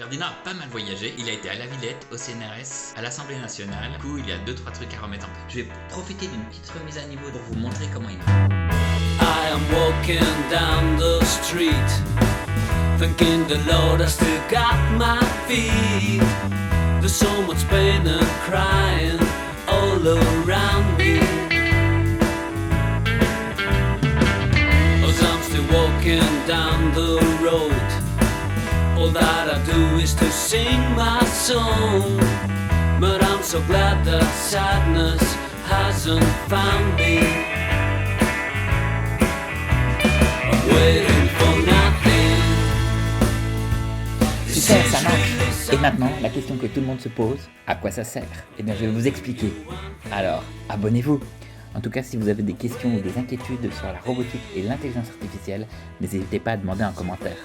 Ferdinand a pas mal voyagé, il a été à la Villette, au CNRS, à l'Assemblée nationale. Du coup, il y a 2-3 trucs à remettre en place. Je vais profiter d'une petite remise à niveau pour vous montrer comment il est. I am walking down the street, thanking the Lord I still got my feet. There's so much pain and crying all around me. As I'm still walking down the road, all that I do is to sing my song. But I'm so glad that sadness hasn't found me. I'm waiting for nothing. Super, ça marche. Et maintenant, la question que tout le monde se pose, à quoi ça sert? Eh bien, je vais vous expliquer. Alors, abonnez-vous. En tout cas, si vous avez des questions ou des inquiétudes sur la robotique et l'intelligence artificielle, n'hésitez pas à demander en commentaire.